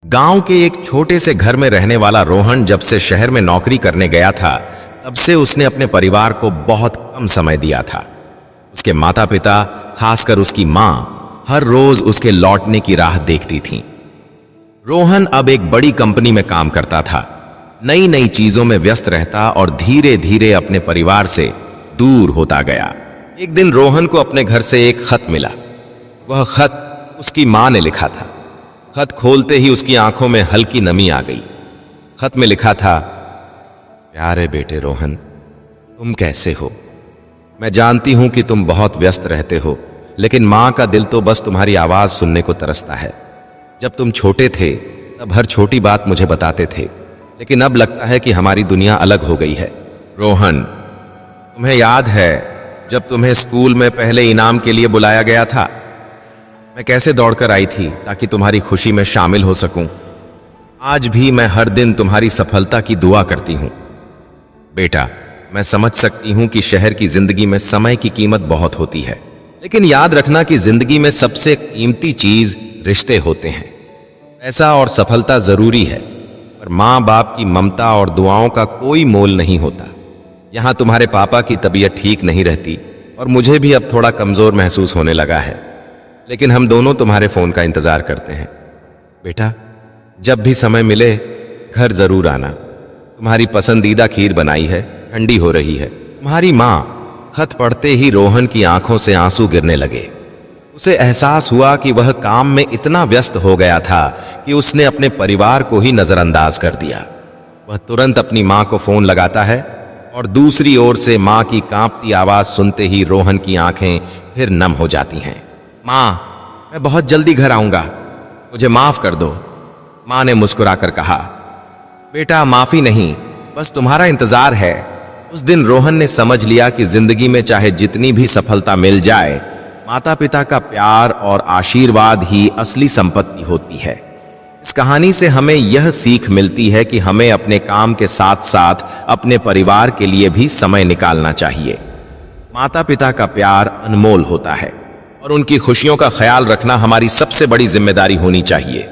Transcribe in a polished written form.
गांव के एक छोटे से घर में रहने वाला रोहन जब से शहर में नौकरी करने गया था, तब से उसने अपने परिवार को बहुत कम समय दिया था। उसके माता पिता, खासकर उसकी मां, हर रोज उसके लौटने की राह देखती थीं। रोहन अब एक बड़ी कंपनी में काम करता था, नई नई चीजों में व्यस्त रहता और धीरे धीरे अपने परिवार से दूर होता गया। एक दिन रोहन को अपने घर से एक खत मिला। वह खत उसकी मां ने लिखा था। खत खोलते ही उसकी आंखों में हल्की नमी आ गई। खत में लिखा था, प्यारे बेटे रोहन, तुम कैसे हो? मैं जानती हूं कि तुम बहुत व्यस्त रहते हो, लेकिन मां का दिल तो बस तुम्हारी आवाज सुनने को तरसता है। जब तुम छोटे थे तब हर छोटी बात मुझे बताते थे, लेकिन अब लगता है कि हमारी दुनिया अलग हो गई है। रोहन, तुम्हें याद है जब तुम्हें स्कूल में पहले इनाम के लिए बुलाया गया था? मैं कैसे दौड़कर आई थी ताकि तुम्हारी खुशी में शामिल हो सकूं। आज भी मैं हर दिन तुम्हारी सफलता की दुआ करती हूं। बेटा, मैं समझ सकती हूं कि शहर की जिंदगी में समय की कीमत बहुत होती है, लेकिन याद रखना कि जिंदगी में सबसे कीमती चीज रिश्ते होते हैं। पैसा और सफलता जरूरी है, पर मां बाप की ममता और दुआओं का कोई मोल नहीं होता। यहां तुम्हारे पापा की तबीयत ठीक नहीं रहती और मुझे भी अब थोड़ा कमजोर महसूस होने लगा है, लेकिन हम दोनों तुम्हारे फोन का इंतजार करते हैं। बेटा, जब भी समय मिले घर जरूर आना। तुम्हारी पसंदीदा खीर बनाई है, ठंडी हो रही है। तुम्हारी मां। खत पढ़ते ही रोहन की आंखों से आंसू गिरने लगे। उसे एहसास हुआ कि वह काम में इतना व्यस्त हो गया था कि उसने अपने परिवार को ही नजरअंदाज कर दिया। वह तुरंत अपनी मां को फोन लगाता है और दूसरी ओर से मां की कांपती आवाज सुनते ही रोहन की आंखें फिर नम हो जाती हैं। मां, मैं बहुत जल्दी घर आऊंगा, मुझे माफ कर दो, मां ने मुस्कुराकर कहा। बेटा, माफी नहीं, बस तुम्हारा इंतजार है। उस दिन रोहन ने समझ लिया कि जिंदगी में चाहे जितनी भी सफलता मिल जाए, माता पिता का प्यार और आशीर्वाद ही असली संपत्ति होती है। इस कहानी से हमें यह सीख मिलती है कि हमें अपने काम के साथ साथ अपने परिवार के लिए भी समय निकालना चाहिए। माता पिता का प्यार अनमोल होता है और उनकी खुशियों का ख्याल रखना हमारी सबसे बड़ी जिम्मेदारी होनी चाहिए।